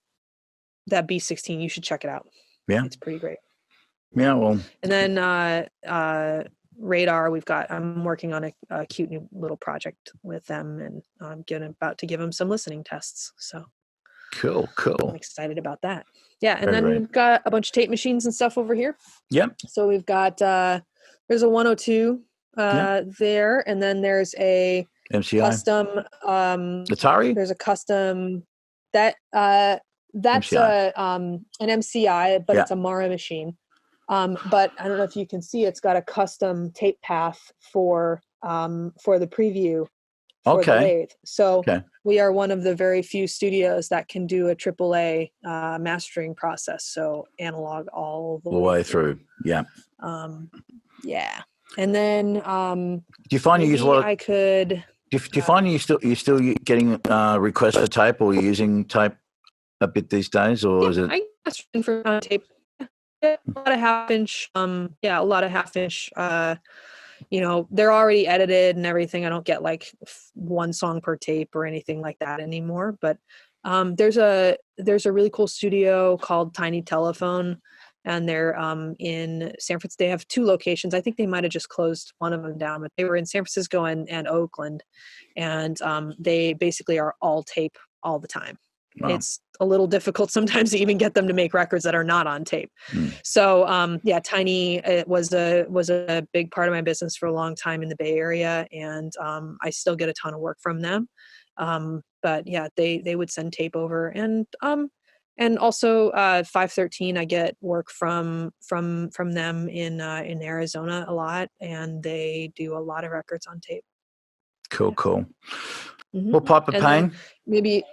B16, you should check it out. Yeah. It's pretty great. Yeah. Well, and then, radar. I'm working on a cute new little project with them, and I'm about to give them some listening tests. So Cool. I'm excited about that. Yeah. And Very, then we've got a bunch of tape machines and stuff over here. Yep. So we've got, there's a 102 there, and then there's a MCI. custom, Atari? there's a custom that's MCI. an MCI, but it's a Mara machine. But I don't know if you can see, it's got a custom tape path for the preview for the lathe. So we are one of the very few studios that can do a AAA mastering process. So analog all the way through. Yeah. Yeah. And then do you find you use a lot of, I could do you find you're still getting requests for tape, or you're using tape a bit these days, or is it? I master for tape. Yeah, a lot of half-inch. A lot of half-inch. They're already edited and everything. I don't get like one song per tape or anything like that anymore. But there's a really cool studio called Tiny Telephone, and they're in San Francisco. They have 2 locations. I think they might have just closed one of them down, but they were in San Francisco and Oakland, and they basically are all tape all the time. Wow. It's a little difficult sometimes to even get them to make records that are not on tape. So Tiny was a big part of my business for a long time in the Bay Area, and I still get a ton of work from them. But yeah, they would send tape over, and also 513, I get work from them in Arizona a lot, and they do a lot of records on tape. Cool. Mm-hmm. Well, Piper Payne. Maybe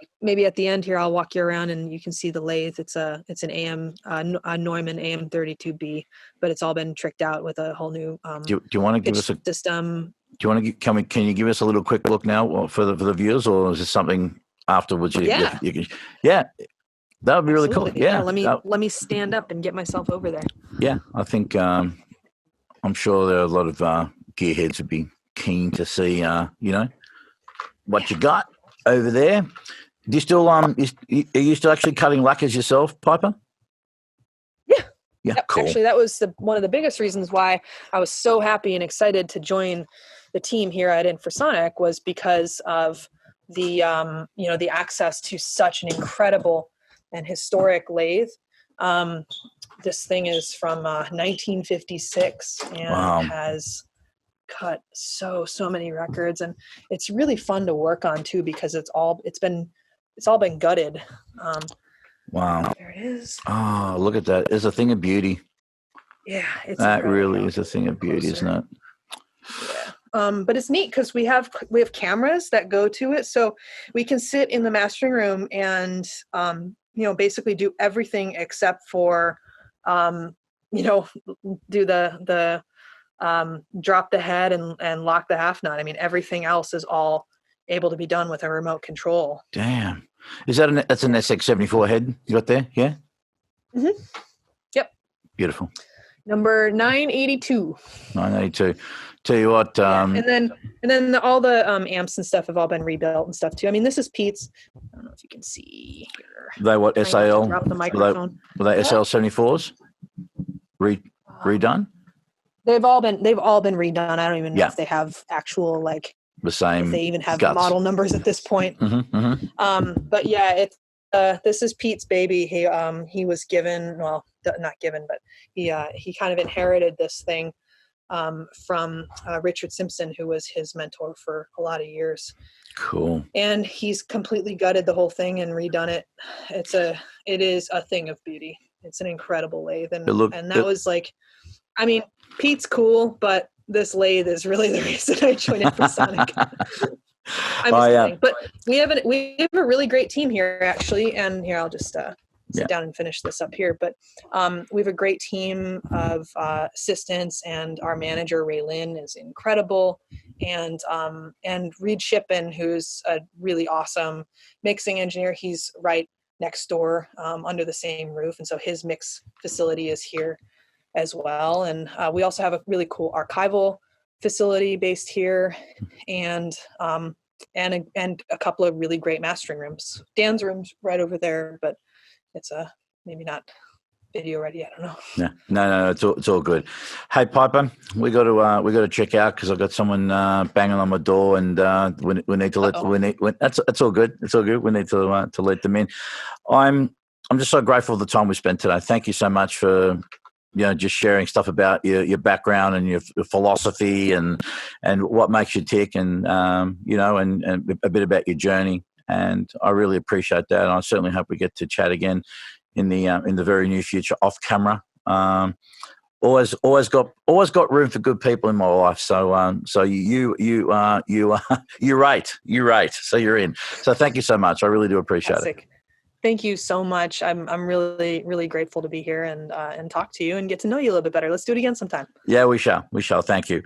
at the end here, I'll walk you around and you can see the lathe. It's an a Neumann AM32B, but it's all been tricked out with a whole new do you want to give us a system? Do you want to can you give us a little quick look now for the viewers, or is this something afterwards? You can, that would be really cool. Yeah, let me stand up and get myself over there. Yeah, I think I'm sure there are a lot of gearheads would be keen to see what you got over there. Do you still are you still actually cutting lacquers yourself, Piper? Yeah, yep. Cool. Actually, that was one of the biggest reasons why I was so happy and excited to join the team here at Infrasonic, was because of the the access to such an incredible and historic lathe. This thing is from 1956 and has cut so many records, and it's really fun to work on too, because it's all been gutted. Wow. There it is. Oh, look at that. It's a thing of beauty. Yeah. That really is a thing of beauty, isn't it? Yeah. But it's neat because we have cameras that go to it. So we can sit in the mastering room and, basically do everything except for, do the drop the head and lock the half knot. I mean, everything else is all able to be done with a remote control. Damn. Is that that's an SX74 head you got there? Yeah. Mm-hmm. Yep. Beautiful. Number 982. 982. Tell you what. And then all the amps and stuff have all been rebuilt and stuff too. I mean, this is Pete's. I don't know if you can see here. They what, SAL? Drop the microphone. Were they SL74s? Redone? They've all been redone. I don't even know if they have actual the same. If they even have guts. Model numbers at this point. Mm-hmm, mm-hmm. But yeah, it's this is Pete's baby. He was given, well, not given, but he kind of inherited this thing from Richard Simpson, who was his mentor for a lot of years. Cool. And he's completely gutted the whole thing and redone it. It is a thing of beauty. It's an incredible lathe, and was I mean, Pete's cool, but this lathe is really the reason I joined Infrasonic. I'm just kidding. But we have a really great team here, actually. And here, I'll just sit down and finish this up here. But we have a great team of assistants, and our manager, Ray Lynn, is incredible. And Reed Shippen, who's a really awesome mixing engineer. He's right next door under the same roof. And so his mix facility is here as well. And we also have a really cool archival facility based here, and a couple of really great mastering rooms. Dan's room's right over there, but it's maybe not video ready. I don't know. Yeah, no, it's all good. Hey, Piper, we got to check out because I've got someone banging on my door, and we need to that's all good. It's all good. We need to let them in. I'm just so grateful for the time we spent today. Thank you so much for just sharing stuff about your background and your philosophy and what makes you tick, and and a bit about your journey. And I really appreciate that. And I certainly hope we get to chat again in the very near future off camera. Always got room for good people in my life. So you rate. So you're in. So thank you so much. I really do appreciate it. Thank you so much. I'm really, really grateful to be here and talk to you and get to know you a little bit better. Let's do it again sometime. Yeah, we shall. Thank you.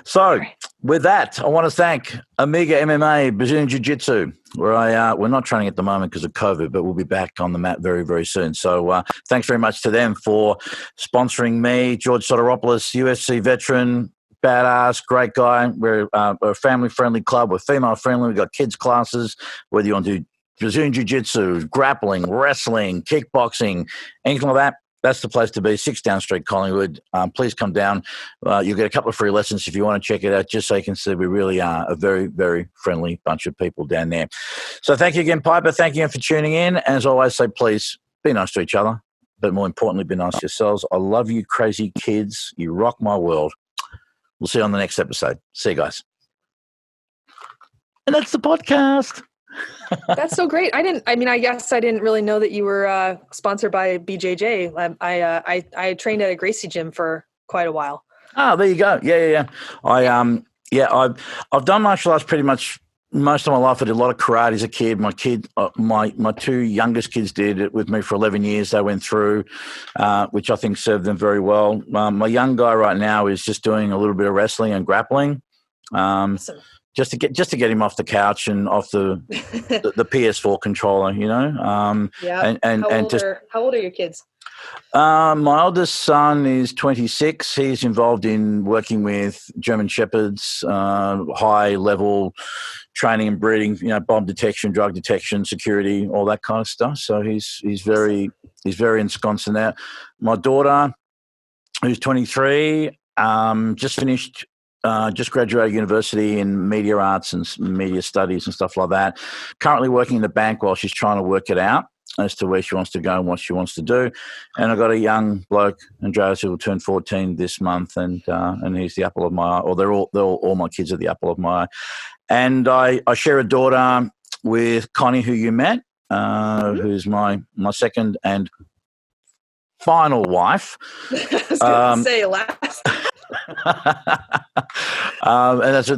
So with that, I want to thank Omega MMA Brazilian Jiu-Jitsu, where we're not training at the moment because of COVID, but we'll be back on the mat very, very soon. So thanks very much to them for sponsoring me, George Soteropoulos, UFC veteran, badass, great guy. We're a family-friendly club. We're female-friendly. We've got kids' classes, whether you want to do Brazilian Jiu-Jitsu, grappling, wrestling, kickboxing, anything like that. That's the place to be, 6 Down Street, Collingwood. Please come down. You'll get a couple of free lessons if you want to check it out, just so you can see we really are a very, very friendly bunch of people down there. So thank you again, Piper. Thank you again for tuning in. And as always, say, please be nice to each other, but more importantly, be nice to yourselves. I love you, crazy kids. You rock my world. We'll see you on the next episode. See you guys. And that's the podcast. That's so great. I guess I didn't really know that you were sponsored by BJJ. I trained at a Gracie gym for quite a while. Oh, there you go. Yeah. I've done martial arts pretty much most of my life. I did a lot of karate as a kid. My 2 youngest kids did it with me for 11 years. They went through, which I think served them very well. My young guy right now is just doing a little bit of wrestling and grappling. Awesome. Just to get him off the couch and off the PS4 controller, Yeah. How old are your kids? My oldest son is 26. He's involved in working with German Shepherds, high level training and breeding, bomb detection, drug detection, security, all that kind of stuff. So he's very ensconced in that. My daughter, who's 23, just graduated university in media arts and media studies and stuff like that. Currently working in the bank while she's trying to work it out as to where she wants to go and what she wants to do. And I've got a young bloke, Andreas, who will turn 14 this month, and he's the apple of my eye. Or they're all my kids are the apple of my eye. And I share a daughter with Connie, who you met, who's my second and final wife. I was going to say last. And that's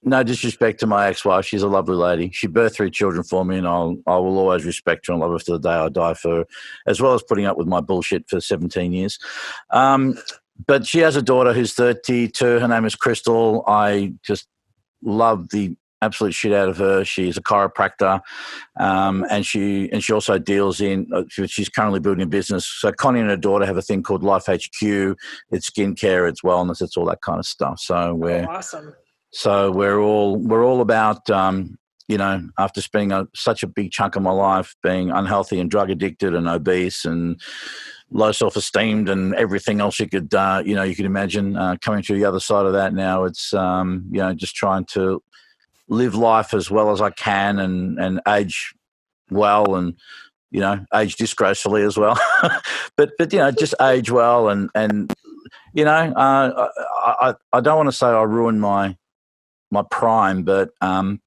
no disrespect to my ex-wife. She's a lovely lady. She birthed 3 children for me, and I will always respect her and love her to the day I die for her, as well as putting up with my bullshit for 17 years. But she has a daughter who's 32. Her name is Crystal. I just love the absolute shit out of her. She's a chiropractor, and she also deals in. She's currently building a business. So Connie and her daughter have a thing called Life HQ. It's skincare, it's wellness, it's all that kind of stuff. So we're awesome. So we're all about. After spending such a big chunk of my life being unhealthy and drug addicted and obese and low self-esteem and everything else you could imagine, coming to the other side of that now, it's just trying to live life as well as I can and age well and, age disgracefully as well. but just age well and I don't want to say I ruined my prime, but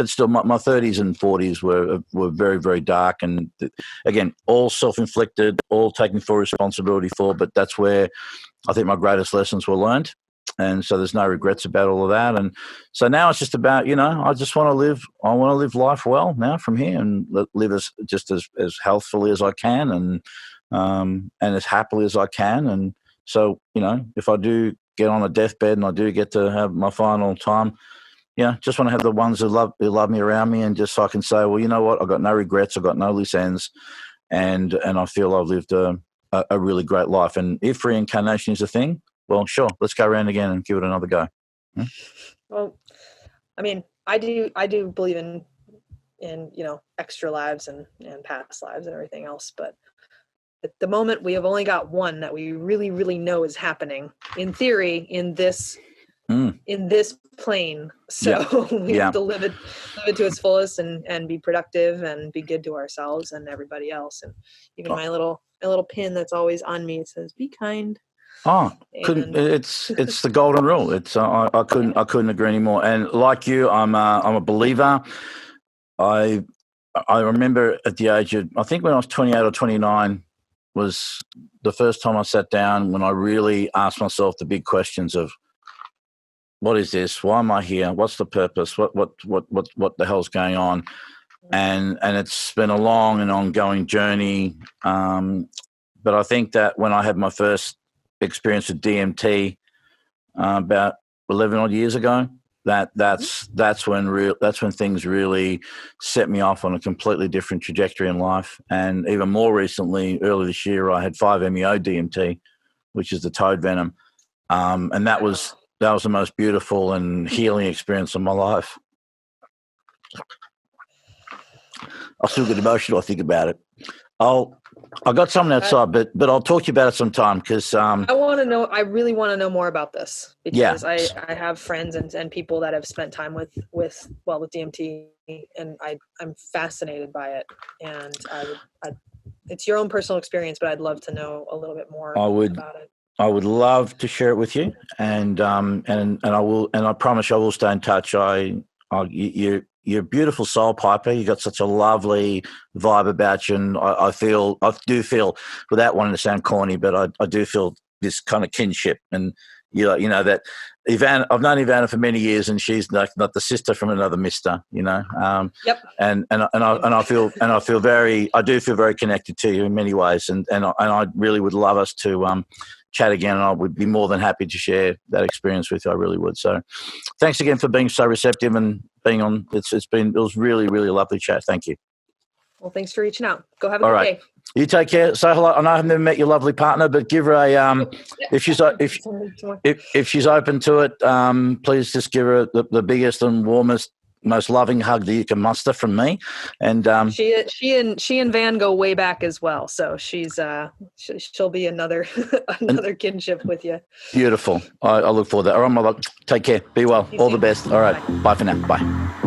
still my 30s and 40s were very, very dark. And again, all self-inflicted, all taking full responsibility for, but that's where I think my greatest lessons were learned. And so there's no regrets about all of that. And so now it's just about, I just want to live life well now from here and live as healthfully as I can and as happily as I can. And so, if I do get on a deathbed and I do get to have my final time, just want to have the ones who love me around me, and just so I can say, well, you know what, I've got no regrets, I've got no loose ends, and I feel I've lived a really great life. And if reincarnation is a thing, well, sure, let's go around again and give it another go. Well, I mean, I do believe in extra lives and past lives and everything else, but at the moment we have only got one that we really, really know is happening in theory in this plane. So we have to live it to its fullest and be productive and be good to ourselves and everybody else. And even my little pin that's always on me, it says, "Be kind." Oh, it's the golden rule. It's I couldn't agree anymore. And like you, I'm a believer. I remember at the age of, I think when I was 28 or 29 was the first time I sat down when I really asked myself the big questions of, what is this? Why am I here? What's the purpose? What the hell's going on? And it's been a long and ongoing journey. But I think that when I had my first experience with DMT about 11 odd years ago, that's when things really set me off on a completely different trajectory in life. And even more recently, early this year, I had 5-MeO DMT, which is the toad venom, and that was the most beautiful and healing experience of my life. I still get emotional. I think about it. I got something outside, but I'll talk to you about it sometime because I want to know. I really want to know more about this because yeah. I have friends and people that have spent time with DMT, and I'm fascinated by it. And it's your own personal experience, but I'd love to know a little bit more about it. I would love to share it with you, and I will, and I promise you I will stay in touch. You're a beautiful soul, Piper. You got such a lovely vibe about you, and I do feel, without wanting to sound corny, but I do feel this kind of kinship, and you know that Ivana. I've known Ivana for many years, and she's not the sister from another mister. Yep. And I feel very connected to you in many ways, and I really would love us to chat again, and I would be more than happy to share that experience with you. I really would. So thanks again for being so receptive and being on. It was really, really lovely chat. Thank you. Well, thanks for reaching out. Go have a good day. You take care. Say hello. I know I've never met your lovely partner, but give her a if she's open to it, please just give her the biggest and warmest, most loving hug that you can muster from me. And she and Van go way back as well, so she'll be another kinship with you. Beautiful. I look forward to that. All right, my love. Take care. Be well. All the best. All right. Bye for now. Bye.